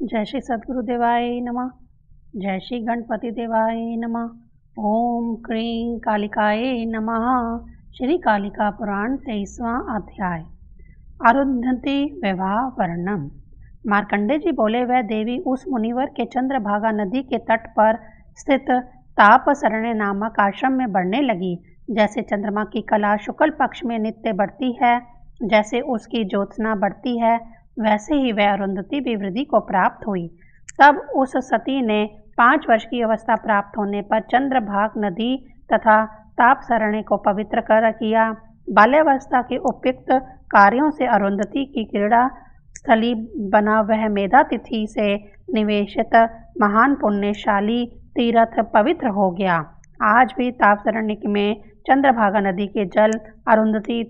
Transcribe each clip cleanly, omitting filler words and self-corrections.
जय श्री सद्गुरु देवाय नमः। जय श्री गणपति देवाय नमः। ओम क्रीं कालिकाय नमः। श्री कालिका पुराण 23वां अध्याय। अरुंधति विवाह वर्णम। मार्कंडे जी बोले, वह देवी उस मुनिवर के चंद्रभागा नदी के तट पर स्थित तापसरण्य नामक आश्रम में बढ़ने लगी। जैसे चंद्रमा की कला शुक्ल पक्ष में नित्य बढ़ती है, जैसे उसकी ज्योत्सना बढ़ती है, वैसे ही वह अरुंधति भी वृद्धि को प्राप्त हुई। तब उस सती ने 5 वर्ष की अवस्था प्राप्त होने पर चंद्रभाग नदी तथा तापसरण्य को पवित्र कर किया। बाल्यावस्था के उपयुक्त कार्यों से अरुंधति की क्रीड़ा स्थली बना वह मेधा तिथि से निवेशित महान पुण्यशाली तीर्थ पवित्र हो गया। आज भी तापसरण्य में चंद्रभागा नदी के जल अरुंधति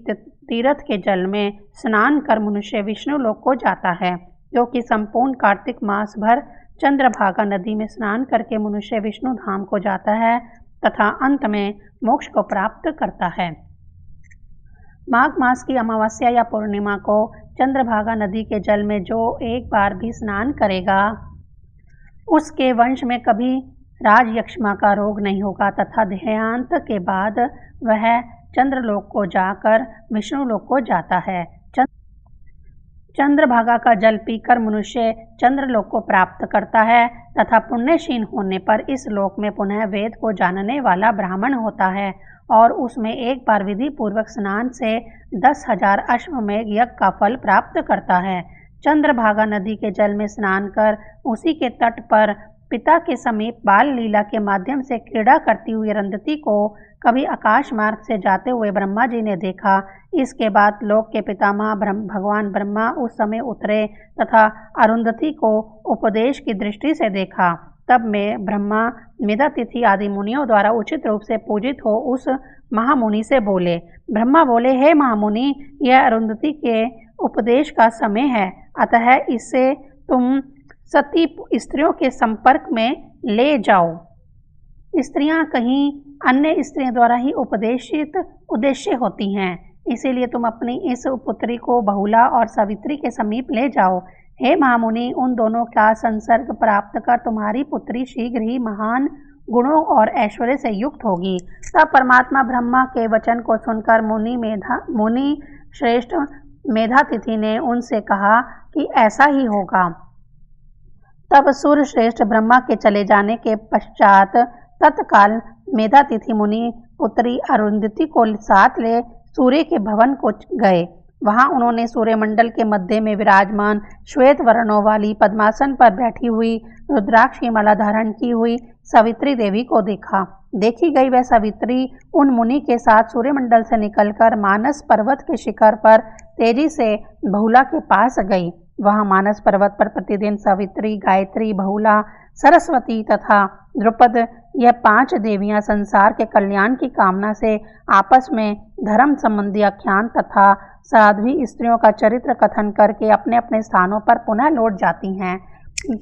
तीर्थ के जल में स्नान कर मनुष्य विष्णु लोक को जाता है, क्योंकि संपूर्ण कार्तिक मास भर चंद्रभागा नदी में स्नान करके मनुष्य विष्णु धाम को जाता है तथा अंत में मोक्ष को प्राप्त करता है। माघ मास की अमावस्या या पूर्णिमा को चंद्रभागा नदी के जल में जो एक बार भी स्नान करेगा, उसके वंश में कभी राजयक्ष्मा का रोग नहीं होगा तथा देहांत के बाद वह चंद्रलोक को जाकर विष्णु लोक को जाता है। चंद्रभागा का जल पीकर मनुष्य चंद्रलोक को प्राप्त करता है तथा पुण्यशील होने पर इस लोक में पुनः वेद को जानने वाला ब्राह्मण होता है और उसमें एक बार विधि पूर्वक स्नान से 10,000 अश्वमेध यज्ञ का फल प्राप्त करता है। चंद्रभागा नदी के जल में स्नान कर उसी के तट पर पिता के समीप बाल लीला के माध्यम से क्रीड़ा करती हुई अरुंधति को कभी आकाश मार्ग से जाते हुए ब्रह्मा जी ने देखा। इसके बाद लोक के पितामह भगवान ब्रह्मा उस समय उतरे तथा अरुंधति को उपदेश की दृष्टि से देखा। तब में ब्रह्मा मेधा तिथि आदि मुनियों द्वारा उचित रूप से पूजित हो उस महामुनि से बोले। ब्रह्मा बोले, हे महामुनि, यह अरुंधति के उपदेश का समय है, अतः इससे तुम सती स्त्रियों के संपर्क में ले जाओ। स्त्रियां कहीं अन्य स्त्रियों द्वारा ही उपदेशित उद्देश्य होती हैं, इसीलिए तुम अपनी इस पुत्री को बहुला और सावित्री के समीप ले जाओ। हे महामुनि, उन दोनों का संसर्ग प्राप्त कर तुम्हारी पुत्री शीघ्र ही महान गुणों और ऐश्वर्य से युक्त होगी। तब परमात्मा ब्रह्मा के वचन को सुनकर मुनि श्रेष्ठ मेधातिथि ने उनसे कहा कि ऐसा ही होगा। तब सूर्य श्रेष्ठ ब्रह्मा के चले जाने के पश्चात तत्काल मेधातिथि मुनि पुत्री अरुंधति को साथ ले सूर्य के भवन को गए। वहां उन्होंने सूर्यमंडल के मध्य में विराजमान श्वेत वर्णों वाली पद्मासन पर बैठी हुई रुद्राक्ष की माला धारण की हुई सावित्री देवी को देखा। देखी गई वह सावित्री उन मुनि के साथ सूर्यमंडल से निकलकर मानस पर्वत के शिखर पर तेजी से बहुला के पास गई। वहां मानस पर्वत पर प्रतिदिन सावित्री, गायत्री, बहुला, सरस्वती तथा द्रुपद, यह 5 देवियां संसार के कल्याण की कामना से आपस में धर्म संबंधी आख्यान तथा साध्वी स्त्रियों का चरित्र कथन करके अपने अपने स्थानों पर पुनः लौट जाती हैं।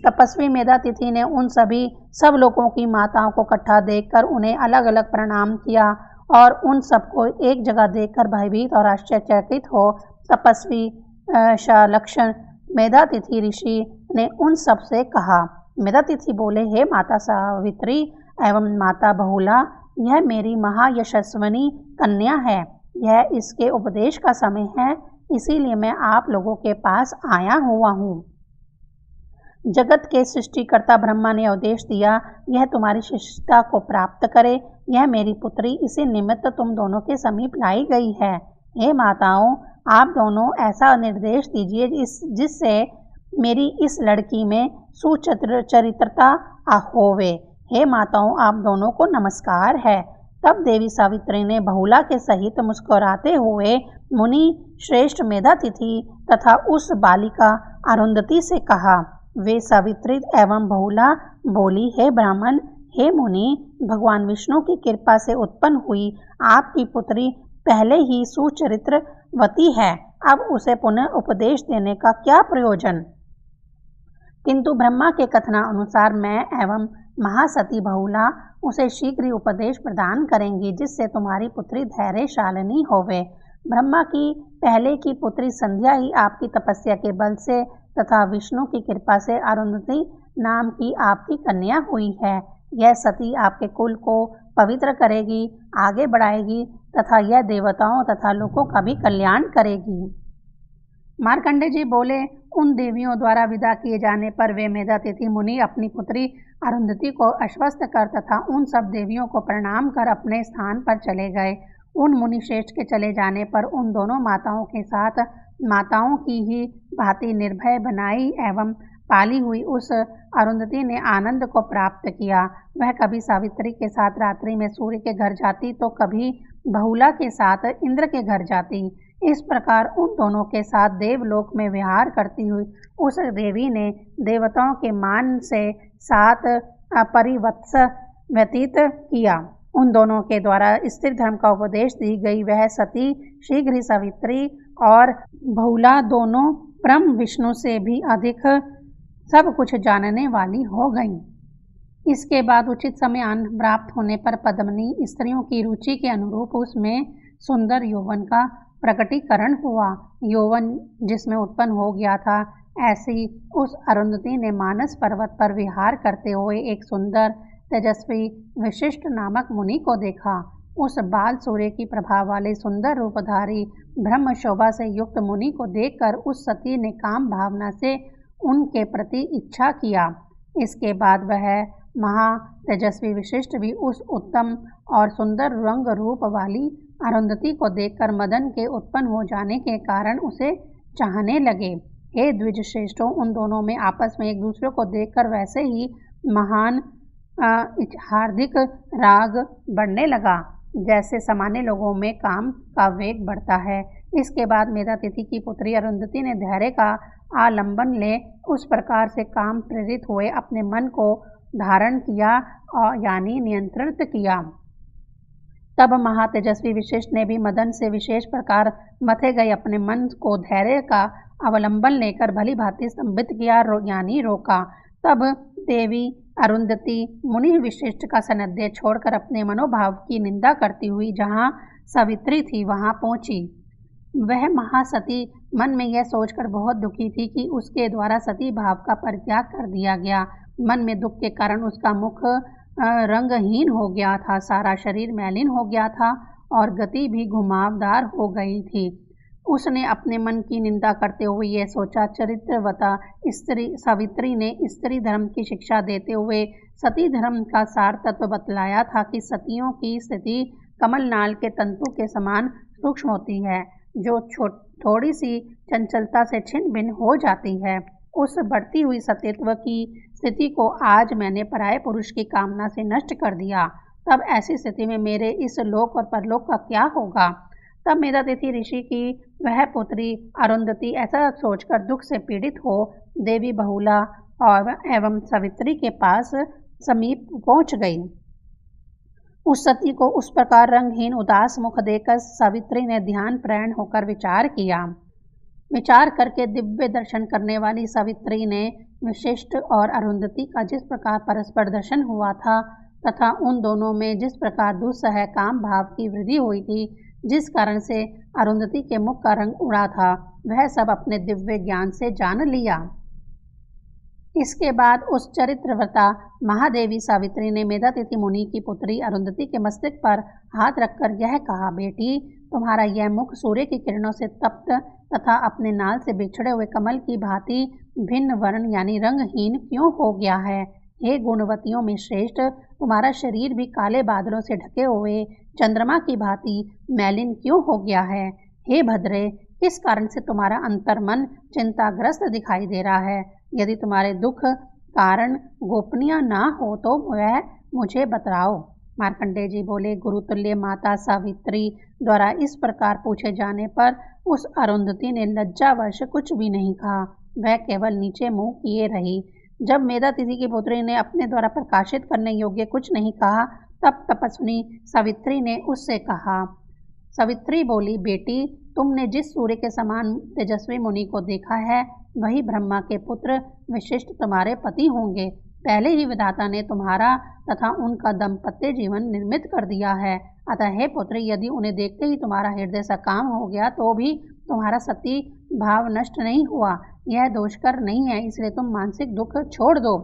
तपस्वी मेधातिथि ने उन सब लोगों की माताओं को इकट्ठा देखकर उन्हें अलग अलग प्रणाम किया और उन सबको एक जगह देखकर भयभीत और आश्चर्यचकित हो तपस्वी शालक्षण मेधातिथि ऋषि ने उन सब से कहा। मेधातिथि बोले, हे माता सावित्री एवं माता बहुला, यह मेरी महायशस्विनी कन्या है। यह इसके उपदेश का समय है, इसीलिए मैं आप लोगों के पास आया हुआ हूँ। जगत के सृष्टिकर्ता ब्रह्मा ने उपदेश दिया, यह तुम्हारी शिष्यता को प्राप्त करे। यह मेरी पुत्री इसी निमित्त तुम दोनों के समीप लाई गई है। हे माताओं, आप दोनों ऐसा निर्देश दीजिए जिससे मेरी इस लड़की में सुचरित्रता होवे। हे माताओं, आप दोनों को नमस्कार है। तब देवी सावित्री ने बहुला के सहित मुस्कुराते हुए मुनि श्रेष्ठ मेधातिथि तथा उस बालिका अरुंधति से कहा। वे सावित्री एवं बहुला बोली, हे ब्राह्मण, हे मुनि, भगवान विष्णु की कृपा से उत्पन्न हुई आपकी पुत्री पहले ही सुचरित्रवती है, अब उसे पुनः उपदेश देने का क्या प्रयोजन। किंतु ब्रह्मा के कथनानुसार मैं एवं महासती बहुला उसे शीघ्र ही उपदेश प्रदान करेंगी, जिससे तुम्हारी पुत्री धैर्यशालिनी होवे। ब्रह्मा की पहले की पुत्री संध्या ही आपकी तपस्या के बल से तथा विष्णु की कृपा से अरुंधति नाम की आपकी कन्या हुई है। यह सती आपके कुल को पवित्र करेगी, आगे बढ़ाएगी तथा यह देवताओं तथा लोगों का भी कल्याण करेगी। मार्कंडेय जी बोले, उन देवियों द्वारा विदा किए जाने पर वे मेधातिथि मुनि अपनी पुत्री अरुंधति को आश्वस्त कर तथा उन सब देवियों को प्रणाम कर अपने स्थान पर चले गए। उन मुनि श्रेष्ठ के चले जाने पर उन दोनों माताओं के साथ माताओं की ही भांति निर्भय बनाई एवं पाली हुई उस अरुंधति ने आनंद को प्राप्त किया। वह कभी सावित्री के साथ रात्रि में सूर्य के घर जाती तो कभी बहुला के साथ इंद्र के घर जाती। इस प्रकार उन दोनों के साथ देवलोक में विहार करती हुई उस देवी ने देवताओं के मान से 7 परिवत्स व्यतीत किया। उन दोनों के द्वारा स्त्री धर्म का उपदेश दी गई वह सती शीघ्र ही सावित्री और बहुला दोनों ब्रह्म विष्णु से भी अधिक सब कुछ जानने वाली हो गईं। इसके बाद उचित समय अन्न प्राप्त होने पर पद्मिनी स्त्रियों की रुचि के अनुरूप उसमें सुंदर यौवन का प्रकटीकरण हुआ। यौवन जिसमें उत्पन्न हो गया था, ऐसी उस अरुंधति ने मानस पर्वत पर विहार करते हुए एक सुंदर तेजस्वी विशिष्ट नामक मुनि को देखा। उस बाल सूर्य की प्रभा वाले सुंदर रूपधारी ब्रह्म शोभा से युक्त मुनि को देखकर उस सती ने काम भावना से उनके प्रति इच्छा किया। इसके बाद वह महा तेजस्वी विशिष्ट भी उस उत्तम और सुंदर रंग रूप वाली अरुंधति को देखकर मदन के उत्पन्न हो जाने के कारण उसे चाहने लगे। हे द्विज श्रेष्ठों, उन दोनों में आपस में एक दूसरे को देखकर वैसे ही महान हार्दिक राग बढ़ने लगा जैसे सामान्य लोगों में काम का वेग बढ़ता है। इसके बाद मेधातिथि की पुत्री अरुंधति ने धैर्य का आलंबन ले उस प्रकार से काम प्रेरित हुए अपने मन को धारण किया और यानी नियंत्रित किया। तब महातेजस्वी विशिष्ट ने भी मदन से विशेष प्रकार मथे गए अपने मन को धैर्य का अवलंबन लेकर भली भांति स्तंभित किया यानी रोका। तब देवी अरुंधति मुनि विशिष्ट का सानिध्य छोड़कर अपने मनोभाव की निंदा करती हुई जहाँ सावित्री थी वहाँ पहुँची। वह महासती मन में यह सोचकर बहुत दुखी थी कि उसके द्वारा सती भाव का परित्याग कर दिया गया। मन में दुख के कारण उसका मुख रंगहीन हो गया था, सारा शरीर मैलिन हो गया था और गति भी घुमावदार हो गई थी। उसने अपने मन की निंदा करते हुए यह सोचा, चरित्रवता स्त्री सावित्री ने स्त्री धर्म की शिक्षा देते हुए सती धर्म का सार तत्व बतलाया था कि सतियों की स्थिति कमलनाल के तंतु के समान सूक्ष्म होती है, जो थोड़ी सी चंचलता से छिन्न भिन्न हो जाती है। उस बढ़ती हुई सतीत्व की स्थिति को आज मैंने पराये पुरुष की कामना से नष्ट कर दिया। तब ऐसी स्थिति में मेरे इस लोक और परलोक का क्या होगा। तब मेधातिथि ऋषि की वह पुत्री अरुंधति ऐसा सोचकर दुख से पीड़ित हो देवी बहुला और एवं सावित्री के पास समीप पहुंच गई। उस सती को उस प्रकार रंगहीन उदास मुख देखकर सावित्री ने ध्यान प्रयण होकर विचार किया। विचार करके दिव्य दर्शन करने वाली सावित्री ने विशिष्ट और अरुंधति का जिस प्रकार परस्पर दर्शन हुआ था तथा उन दोनों में जिस प्रकार दुस्सह काम भाव की वृद्धि हुई थी, जिस कारण से अरुंधति के मुख का रंग उड़ा था, वह सब अपने दिव्य ज्ञान से जान लिया। इसके बाद उस चरित्रव्रता महादेवी सावित्री ने मेधातिथि मुनि की पुत्री अरुंधति के मस्तक पर हाथ रखकर यह कहा, बेटी, तुम्हारा यह मुख सूर्य की किरणों से तप्त तथा अपने नाल से बिछड़े हुए कमल की भांति भिन्न वर्ण यानी रंगहीन क्यों हो गया है। हे गुणवतियों में श्रेष्ठ, तुम्हारा शरीर भी काले बादलों से ढके हुए चंद्रमा की भांति मैलिन क्यों हो गया है। हे भद्रे, किस कारण से तुम्हारा अंतर्मन चिंताग्रस्त दिखाई दे रहा है। यदि तुम्हारे दुख कारण गोपनीय ना हो तो वह मुझे बताओ। मार्कंडेय जी बोले, गुरुतुल्य माता सावित्री द्वारा इस प्रकार पूछे जाने पर उस अरुंधति ने लज्जावश कुछ भी नहीं कहा, वह केवल नीचे मुंह किए रही। जब मेधातिथि की पुत्री ने अपने द्वारा प्रकाशित करने योग्य कुछ नहीं कहा, तब तपस्विनी सावित्री ने उससे कहा। सावित्री बोली, बेटी, तुमने जिस सूर्य के समान तेजस्वी मुनि को देखा है, वही ब्रह्मा के पुत्र विशिष्ट तुम्हारे पति होंगे। पहले ही विधाता ने तुम्हारा तथा उनका दाम्पत्य जीवन निर्मित कर दिया है। अतः हे पुत्री, यदि उन्हें देखते ही तुम्हारा हृदय सकाम हो गया तो भी तुम्हारा सती भाव नष्ट नहीं हुआ। यह दोषकर नहीं है, इसलिए तुम मानसिक दुख छोड़ दो।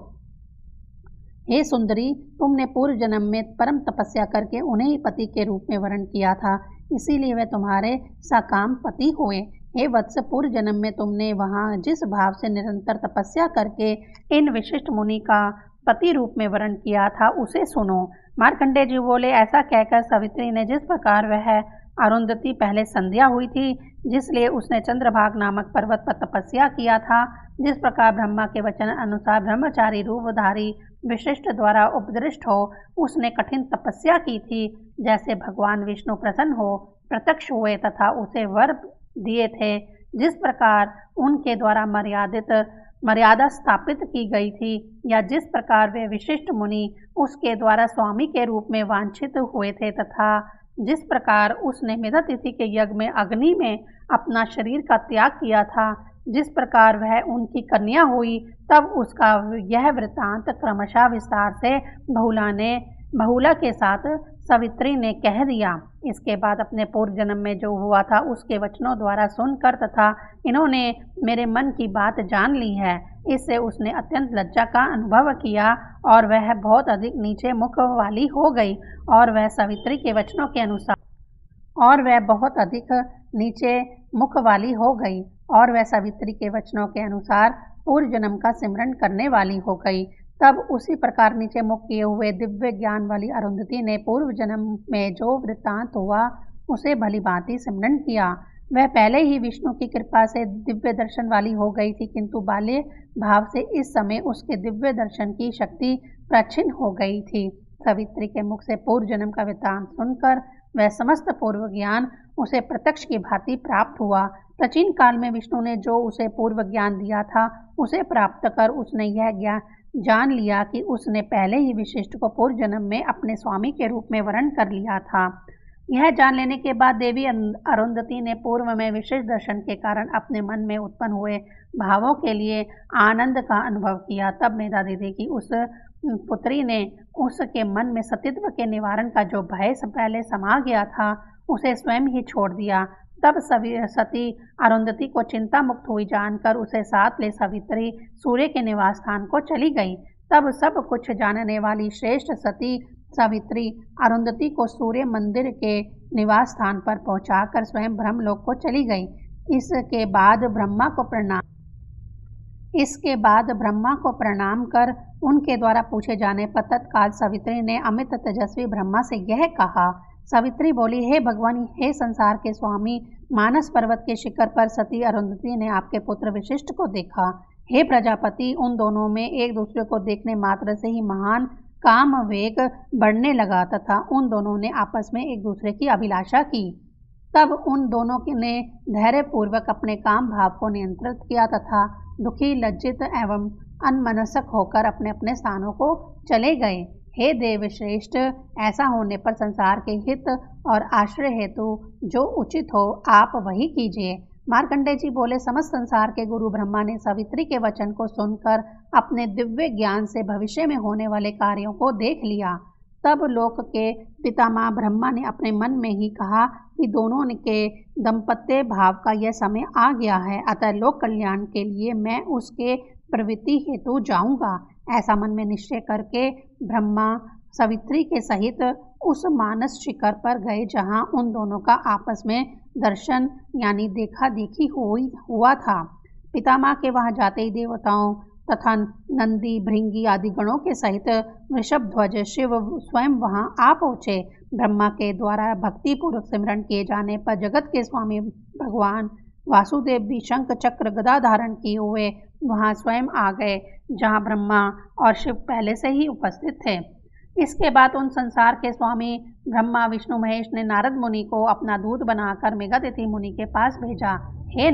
हे सुंदरी, तुमने पूर्व जन्म में परम तपस्या करके उन्हें ही पति के रूप में वर्ण किया था, इसीलिए वे तुम्हारे सकाम पति हुए। हे वत्स, पूर्व जन्म में तुमने वहाँ जिस भाव से निरंतर तपस्या करके इन विशिष्ट मुनि का पति रूप में वर्ण किया था उसे सुनो। मार्कंडेय जी बोले, ऐसा कहकर सावित्री ने जिस प्रकार वह अरुंधति पहले संध्या हुई थी, जिसलिए उसने चंद्रभाग नामक पर्वत पर तपस्या किया था, जिस प्रकार ब्रह्मा के वचन अनुसार ब्रह्मचारी रूपधारी विशिष्ट द्वारा उपदृष्ट हो उसने कठिन तपस्या की थी, जैसे भगवान विष्णु प्रसन्न हो प्रत्यक्ष हुए तथा उसे वर दिए थे, जिस प्रकार उनके द्वारा मर्यादा स्थापित की गई थी, या जिस प्रकार वे विशिष्ट मुनि उसके द्वारा स्वामी के रूप में वांछित हुए थे, तथा जिस प्रकार उसने मेधातिथि के यज्ञ में अग्नि में अपना शरीर का त्याग किया था, जिस प्रकार वह उनकी कन्या हुई, तब उसका यह वृत्तांत क्रमशः विस्तार से बहुला के साथ सावित्री ने कह दिया। इसके बाद अपने पूर्व जन्म में जो हुआ था उसके वचनों द्वारा सुनकर तथा इन्होंने मेरे मन की बात जान ली है, इससे उसने अत्यंत लज्जा का अनुभव किया और वह बहुत अधिक नीचे मुख वाली हो गई, और वह सावित्री के वचनों के अनुसार सावित्री के वचनों के अनुसार पूर्व जन्म का सिमरन करने वाली हो गई। तब उसी प्रकार नीचे मुख किए हुए दिव्य ज्ञान वाली अरुंधति ने पूर्व जन्म में जो वृत्तांत हुआ उसे भली भांति सिमरन किया। वह पहले ही विष्णु की कृपा से दिव्य दर्शन वाली हो गई थी, किंतु बाल्य भाव से इस समय उसके दिव्य दर्शन की शक्ति प्रच्छिन्न हो गई थी। सावित्री के मुख से पूर्व जन्म का वृत्तांत सुनकर वह समस्त पूर्व ज्ञान उसे प्रत्यक्ष की भांति प्राप्त हुआ। प्राचीन काल में विष्णु ने जो उसे पूर्व ज्ञान दिया था उसे प्राप्त कर उसने यह ज्ञान जान लिया कि उसने पहले ही विशिष्ट को पूर्व जन्म में अपने स्वामी के रूप में वर्ण कर लिया था। यह जान लेने के बाद देवी अरुंधति ने पूर्व में विशेष दर्शन के कारण अपने मन में उत्पन्न हुए भावों के लिए आनंद का अनुभव किया। तब मेधातिथि की उस पुत्री ने उसके मन में सतीत्व के निवारण का जो भय पहले समा गया था उसे स्वयं ही छोड़ दिया। तब सती अरुंधति को चिंता मुक्त हुई जानकर उसे साथ ले सावित्री सूर्य के निवास स्थान को चली गई। तब सब कुछ जानने वाली श्रेष्ठ सती सावित्री अरुंधति को सूर्य मंदिर के निवास स्थान पर पहुंचाकर स्वयं ब्रह्मलोक को चली गई। इसके बाद ब्रह्मा को प्रणाम कर उनके द्वारा पूछे जाने पर तत्काल सावित्री ने अमित तेजस्वी ब्रह्मा से यह कहा। सावित्री बोली, हे भगवान, हे संसार के स्वामी, मानस पर्वत के शिखर पर सती अरुंधति ने आपके पुत्र विशिष्ट को देखा। हे प्रजापति, उन दोनों में एक दूसरे को देखने मात्र से ही महान काम वेग बढ़ने लगा तथा उन दोनों ने आपस में एक दूसरे की अभिलाषा की। तब उन दोनों ने धैर्य पूर्वक अपने काम भाव को नियंत्रित किया तथा दुखी, लज्जित एवं अनमनस्क होकर अपने अपने स्थानों को चले गए। हे देव श्रेष्ठ, ऐसा होने पर संसार के हित और आश्रय हेतु जो उचित हो आप वही कीजिए। मार्कंडेय जी बोले, समस्त संसार के गुरु ब्रह्मा ने सावित्री के वचन को सुनकर अपने दिव्य ज्ञान से भविष्य में होने वाले कार्यों को देख लिया। तब लोक के पितामह ब्रह्मा ने अपने मन में ही कहा कि दोनों के दंपत्य भाव का यह समय आ गया है, अतः लोक कल्याण के लिए मैं उसके प्रवृत्ति हेतु जाऊंगा। ऐसा मन में निश्चय करके ब्रह्मा सावित्री के सहित उस मानस शिखर पर गए जहां उन दोनों का आपस में दर्शन यानी देखा देखी हुआ था। पितामह के वहां जाते ही देवताओं तथा नंदी, भृंगी आदि गणों के सहित वृषभ ध्वज शिव स्वयं वहां आ पहुँचे। ब्रह्मा के द्वारा भक्ति पूर्वक सिमरन किए जाने पर जगत के स्वामी भगवान वासुदेव भी शंख चक्र गदा धारण किए हुए वहां स्वयं आ गए, जहां ब्रह्मा और शिव पहले से ही उपस्थित थे। इसके बाद उन संसार के स्वामी ब्रह्मा, विष्णु, महेश ने नारद मुनि को अपना दूत बनाकर मेधातिथि मुनि के पास भेजा। हे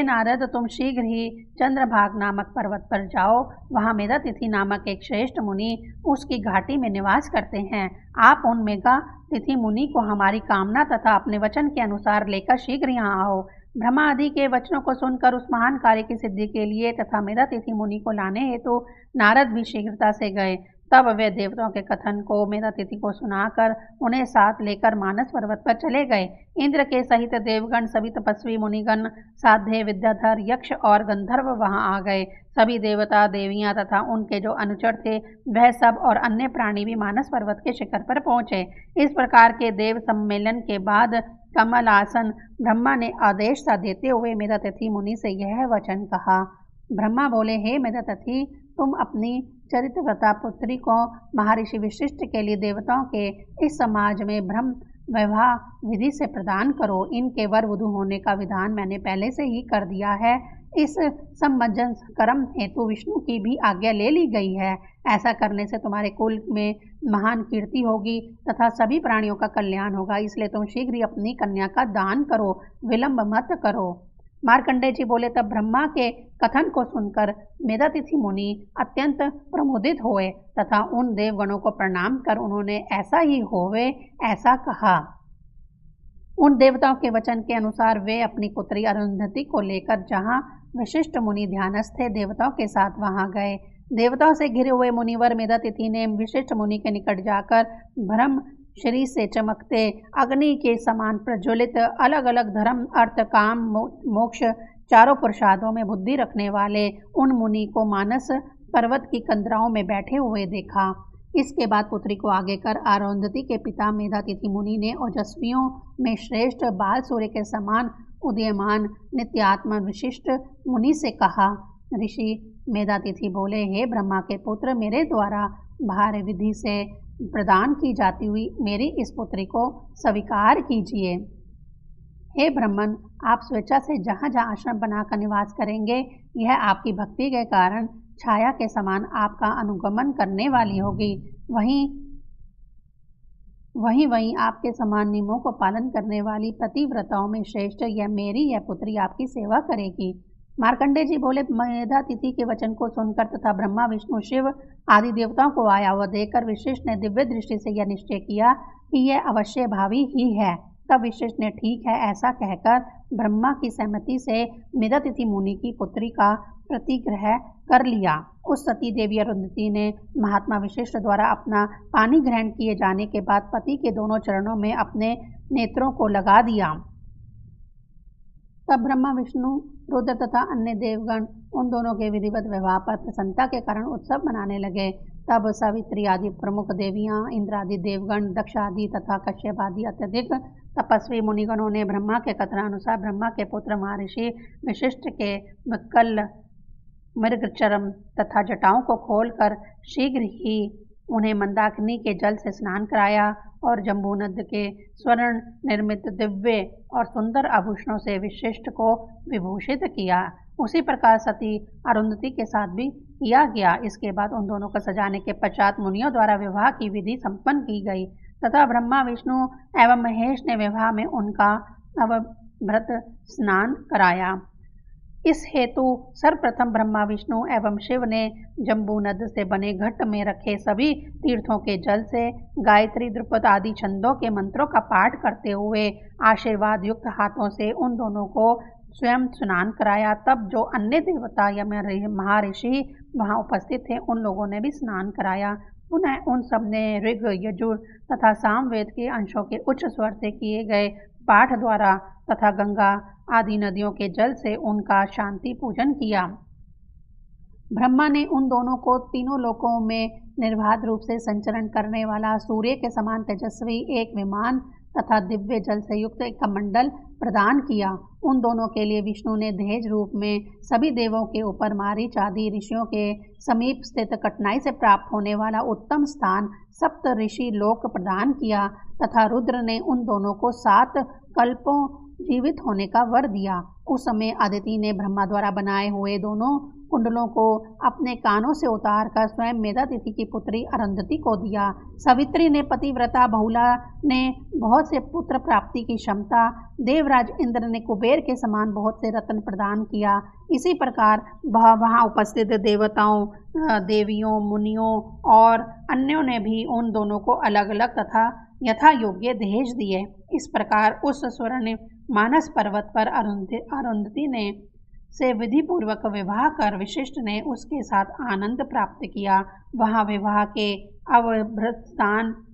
नारद, तुम शीघ्र ही चंद्रभाग नामक पर्वत पर जाओ। वहां मेधातिथि नामक एक श्रेष्ठ मुनि उसकी घाटी में निवास करते हैं। आप उन मेधातिथि मुनि को हमारी कामना तथा अपने वचन के अनुसार लेकर शीघ्र यहाँ आओ। ब्रह्मा आदि के वचनों को सुनकर उस महान कार्य की सिद्धि के लिए तथा मेधातिथि मुनि को लाने हेतु नारद भी शीघ्रता से गए। तब वे देवताओं के कथन को मेधातिथि को सुनाकर उन्हें साथ लेकर मानस पर्वत पर चले गए। इंद्र के सहित देवगण, सभी तपस्वी मुनिगण, साध्य, विद्याधर, यक्ष और गंधर्व वहां आ गए। सभी देवता देवियां तथा उनके जो अनुचर थे वह सब और अन्य प्राणी भी मानस पर्वत के शिखर पर पहुंचे। इस प्रकार के देव सम्मेलन के बाद कमलासन ब्रह्मा ने आदेश सा देते हुए मेधातिथि मुनि से यह वचन कहा। ब्रह्मा बोले, हे मेधातिथि, तुम अपनी चरित्रव्रता पुत्री को महर्षि वशिष्ठ के लिए देवताओं के इस समाज में ब्रह्म विवाह विधि से प्रदान करो। इनके वर वधू होने का विधान मैंने पहले से ही कर दिया है। इस सम्मजन कर्म हेतु विष्णु की भी आज्ञा ले ली गई है। ऐसा करने से तुम्हारे कुल में महान कीर्ति होगी तथा सभी प्राणियों का कल्याण होगा। इसलिए तुम शीघ्र ही अपनी कन्या का दान करो, विलंब मत करो। मार्कंडेय जी बोले, तब ब्रह्मा के कथन को सुनकर मेधातिथि मुनि अत्यंत प्रमुदित हुए तथा उन देवगणों को प्रणाम कर उन्होंने ऐसा ही होवे ऐसा कहा। उन देवताओं के वचन के अनुसार वे अपनी पुत्री अरुंधति को लेकर जहाँ वशिष्ठ मुनि ध्यानस्थ थे, देवताओं के साथ वहां गए। देवताओं से घिरे हुए मुनिवर मेधातिथि ने वशिष्ठ मुनि के निकट जाकर ब्रह्म शरीर से चमकते अग्नि के समान प्रज्वलित अलग अलग धर्म, अर्थ, काम, मोक्ष चारों पुरुषार्थों में बुद्धि रखने वाले उन मुनि को मानस पर्वत की कंदराओं में बैठे हुए देखा। इसके बाद पुत्री को आगे कर अरुंधति के पिता मेधातिथि मुनि ने ओजस्वियों में श्रेष्ठ बाल सूर्य के समान उदीयमान नित्यात्मा विशिष्ट मुनि से कहा। ऋषि मेधातिथि बोले, हे ब्रह्मा के पुत्र, मेरे द्वारा भार विधि से प्रदान की जाती हुई मेरी इस पुत्री को स्वीकार कीजिए। हे ब्रह्मन, आप स्वेच्छा से जहाँ जहाँ आश्रम बनाकर निवास करेंगे, यह आपकी भक्ति के कारण छाया के समान आपका अनुगमन करने वाली होगी। वहीं आपके समान नियमों को पालन करने वाली पतिव्रताओं में श्रेष्ठ यह पुत्री आपकी सेवा करेगी। मार्कंडेय जी बोले, मेधातिथि के वचन को सुनकर तथा ब्रह्मा, विष्णु, शिव आदि देवताओं को आया हुआ देखकर वशिष्ठ ने दिव्य दृष्टि से यह निश्चय किया कि यह अवश्य भावी ही है। तब वशिष्ठ ने ठीक है ऐसा कहकर ब्रह्मा की सहमति से मेधातिथि मुनि की पुत्री का प्रतिग्रह कर लिया। उस सती देवी अरुंधति ने महात्मा वशिष्ठ द्वारा अपना पानी ग्रहण किए जाने के बाद पति के दोनों चरणों में अपने नेत्रों को लगा दिया। तब ब्रह्मा, विष्णु, रुद्र तथा अन्य देवगण उन दोनों के विधिवत विवाह पर प्रसन्नता के कारण उत्सव मनाने लगे। तब सावित्री आदि प्रमुख देवियां, इंद्र आदि देवगण, दक्ष आदि तथा कश्यप आदि अत्यधिक तपस्वी मुनिगणों ने ब्रह्मा के कथनानुसार ब्रह्मा के पुत्र महर्षि वशिष्ठ के विकल मृगचर्म तथा जटाओं को खोलकर शीघ्र ही उन्हें मंदाकिनी के जल से स्नान कराया और जम्बूनद के स्वर्ण निर्मित दिव्य और सुंदर आभूषणों से वशिष्ठ को विभूषित किया। उसी प्रकार सती अरुंधति के साथ भी किया गया। इसके बाद उन दोनों को सजाने के पश्चात मुनियों द्वारा विवाह की विधि संपन्न की गई तथा ब्रह्मा, विष्णु एवं महेश ने विवाह में उनका अवभृत स्नान कराया। इस हेतु सर्वप्रथम ब्रह्मा, विष्णु एवं शिव ने जम्बूनद से बने घट में रखे सभी तीर्थों के जल से गायत्री, द्रुपद आदि छंदों के मंत्रों का पाठ करते हुए आशीर्वाद युक्त हाथों से उन दोनों को स्वयं स्नान कराया। तब जो अन्य देवता या महर्षि वहां उपस्थित थे उन लोगों ने भी स्नान कराया। पुनः उन सब ने ऋग, यजुर तथा सामवेद के अंशों के उच्च स्वर से किए गए पाठ द्वारा तथा गंगा आदि नदियों के जल से उनका शांति पूजन किया। ब्रह्मा ने उन दोनों को तीनों लोकों में निर्बाध रूप से संचरण करने वाला सूर्य के समान तेजस्वी एक विमान तथा दिव्य जल से युक्त एक कमंडल प्रदान किया। उन दोनों के लिए विष्णु ने दहेज रूप में सभी देवों के ऊपर मारीच आदि ऋषियों के समीप स्थित कठिनाई से प्राप्त होने वाला उत्तम स्थान सप्त ऋषि लोक प्रदान किया तथा रुद्र ने उन दोनों को 7 कल्पों जीवित होने का वर दिया। उस समय अदिति ने ब्रह्मा द्वारा बनाए हुए दोनों कुंडलों को अपने कानों से उतार कर स्वयं मेधातिथि की पुत्री अरुंधति को दिया। सावित्री ने पतिव्रता बहुला ने बहुत से पुत्र प्राप्ति की क्षमता, देवराज इंद्र ने कुबेर के समान बहुत से रत्न प्रदान किया। इसी प्रकार वहाँ उपस्थित देवताओं, देवियों, मुनियों और अन्यों ने भी उन दोनों को अलग अलग तथा यथा योग्य दहेज दिए। इस प्रकार उस स्वर्ण मानस पर्वत पर अरुंधति ने से विधि पूर्वक विवाह कर वशिष्ठ ने उसके साथ आनंद प्राप्त किया। वहां विवाह के अवभृत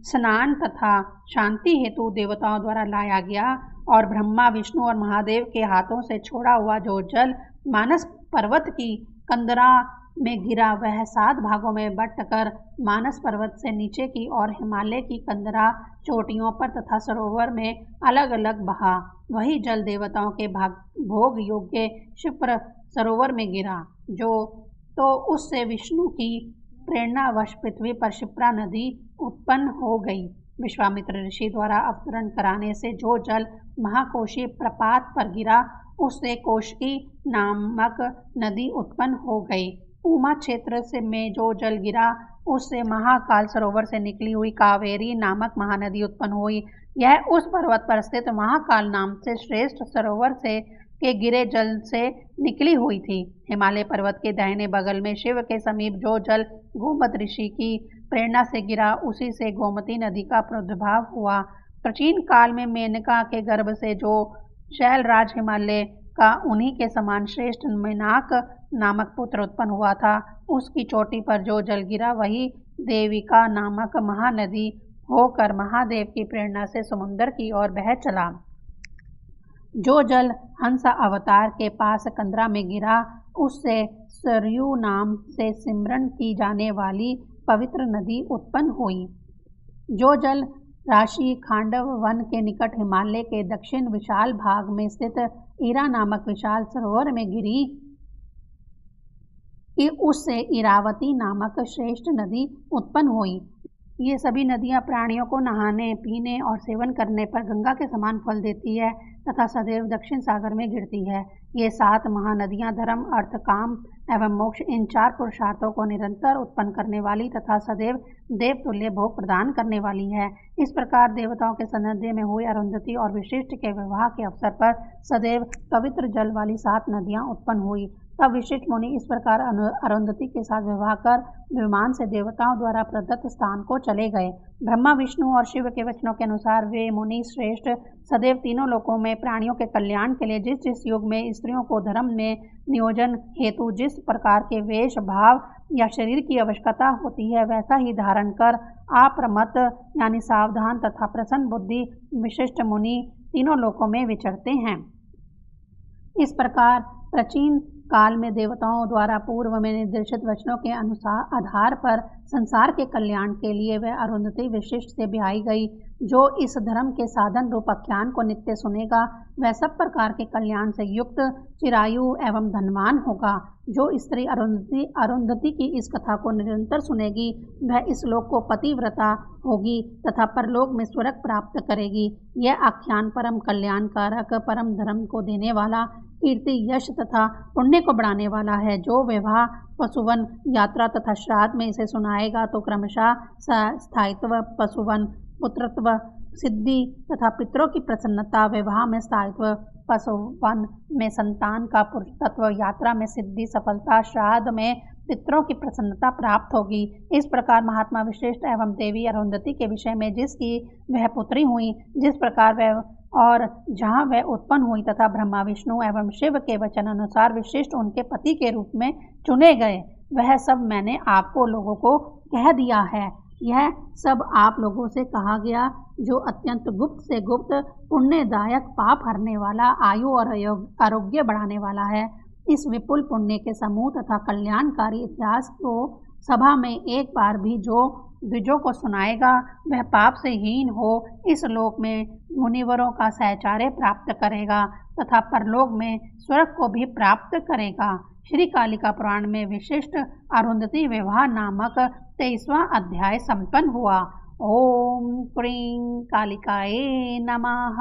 स्नान तथा शांति हेतु देवताओं द्वारा लाया गया और ब्रह्मा विष्णु और महादेव के हाथों से छोड़ा हुआ जो जल मानस पर्वत की कंदरा में गिरा वह 7 भागों में बंटकर मानस पर्वत से नीचे की और हिमालय की कंदरा चोटियों पर तथा सरोवर में अलग अलग बहा। वही जल देवताओं के भोग योग्य क्षिप्र सरोवर में गिरा जो तो उससे विष्णु की प्रेरणावश पृथ्वी पर क्षिप्रा नदी उत्पन्न हो गई। विश्वामित्र ऋषि द्वारा अवतरण कराने से जो जल महाकोशी प्रपात पर गिरा उससे कोशकी नामक नदी उत्पन्न हो गई। उमा क्षेत्र से में जो जल गिरा उससे महाकाल सरोवर से निकली हुई कावेरी नामक महानदी उत्पन्न हुई। यह उस पर्वत पर स्थित महाकाल नाम से श्रेष्ठ सरोवर से के गिरे जल से निकली हुई थी। हिमालय पर्वत के दाहिने बगल में शिव के समीप जो जल गोमत ऋषि की प्रेरणा से गिरा उसी से गोमती नदी का प्रादुर्भाव हुआ। प्राचीन काल में मेनका के गर्भ से जो शैलराज हिमालय का उन्हीं के समान श्रेष्ठ मेनाक नामक पुत्र उत्पन्न हुआ था, उसकी चोटी पर जो जल गिरा वही देविका नामक महानदी होकर महादेव की प्रेरणा से समुद्र की ओर बह चला। जो जल हंस अवतार के पास कंदरा में गिरा उससे सरयू नाम से सिमरन की जाने वाली पवित्र नदी उत्पन्न हुई। जो जल राशि खांडव वन के निकट हिमालय के दक्षिण विशाल भाग में स्थित ईरा नामक विशाल सरोवर में गिरी कि उससे इरावती नामक श्रेष्ठ नदी उत्पन्न हुई। ये सभी नदियां प्राणियों को नहाने पीने और सेवन करने पर गंगा के समान फल देती है तथा सदैव दक्षिण सागर में गिरती है। ये 7 महानदियां धर्म अर्थ काम एवं मोक्ष इन 4 पुरुषार्थों को निरंतर उत्पन्न करने वाली तथा सदैव देवतुल्य भोग प्रदान करने वाली है। इस प्रकार देवताओं के सानिध्य में हुई अरुंधति और वशिष्ठ के विवाह के अवसर पर सदैव पवित्र जल वाली 7 नदियां उत्पन्न हुई। तब वशिष्ठ मुनि इस प्रकार अरुंधति के साथ विवाह कर विमान से देवताओं द्वारा प्रदत्त स्थान को चले गए। ब्रह्मा विष्णु और शिव के वचनों के अनुसार वे मुनि श्रेष्ठ सदैव तीनों लोकों में प्राणियों के कल्याण के लिए जिस जिस युग में स्त्रियों को धर्म में नियोजन हेतु जिस प्रकार के वेश भाव या शरीर की आवश्यकता होती है वैसा ही धारण कर अप्रमत्त यानी सावधान तथा प्रसन्न बुद्धि विशिष्ट मुनि तीनों लोकों में विचरते हैं। इस प्रकार प्राचीन काल में देवताओं द्वारा पूर्व में निर्देशित वचनों के अनुसार आधार पर संसार के कल्याण के लिए वह अरुंधति वशिष्ठ से ब्याही गई। जो इस धर्म के साधन रूप आख्यान को नित्य सुनेगा वह सब प्रकार के कल्याण से युक्त चिरायु एवं धनवान होगा। जो स्त्री अरुंधति की इस कथा को निरंतर सुनेगी वह इस लोक को पतिव्रता होगी तथा परलोक में स्वर्ग प्राप्त करेगी। यह आख्यान परम कल्याणकारक परम धर्म को देने वाला कीर्ति यश तथा पुण्य को बढ़ाने वाला है। जो विवाह पशुवन यात्रा तथा श्राद्ध में इसे सुनाएगा तो क्रमशः स्थायित्व पशुवन पुत्रत्व सिद्धि तथा पितरों की प्रसन्नता विवाह में स्थायित्व पशुवन में संतान का पुरुषत्व यात्रा में सिद्धि सफलता श्राद्ध में पितरों की प्रसन्नता प्राप्त होगी। इस प्रकार महात्मा विशिष्ट एवं देवी अरुंधति के विषय में जिसकी वह पुत्री हुई जिस प्रकार वह और जहाँ वह उत्पन्न हुई तथा ब्रह्मा विष्णु एवं शिव के वचन अनुसार विशिष्ट उनके पति के रूप में चुने गए वह सब मैंने आपको लोगों को कह दिया है। यह सब आप लोगों से कहा गया जो अत्यंत गुप्त से गुप्त पुण्यदायक पाप हरने वाला आयु और आरोग्य बढ़ाने वाला है। इस विपुल पुण्य के समूह तथा कल्याणकारी इतिहास को सभा में एक बार भी जो द्विजों को सुनाएगा वह पाप से हीन हो इस लोक में मुनिवरों का सहचार्य प्राप्त करेगा तथा परलोक में स्वर्ग को भी प्राप्त करेगा। श्री कालिका पुराण में विशिष्ट अरुंधति विवाह नामक 23वां अध्याय संपन्न हुआ। ओम क्रीं कालिकाये नमः।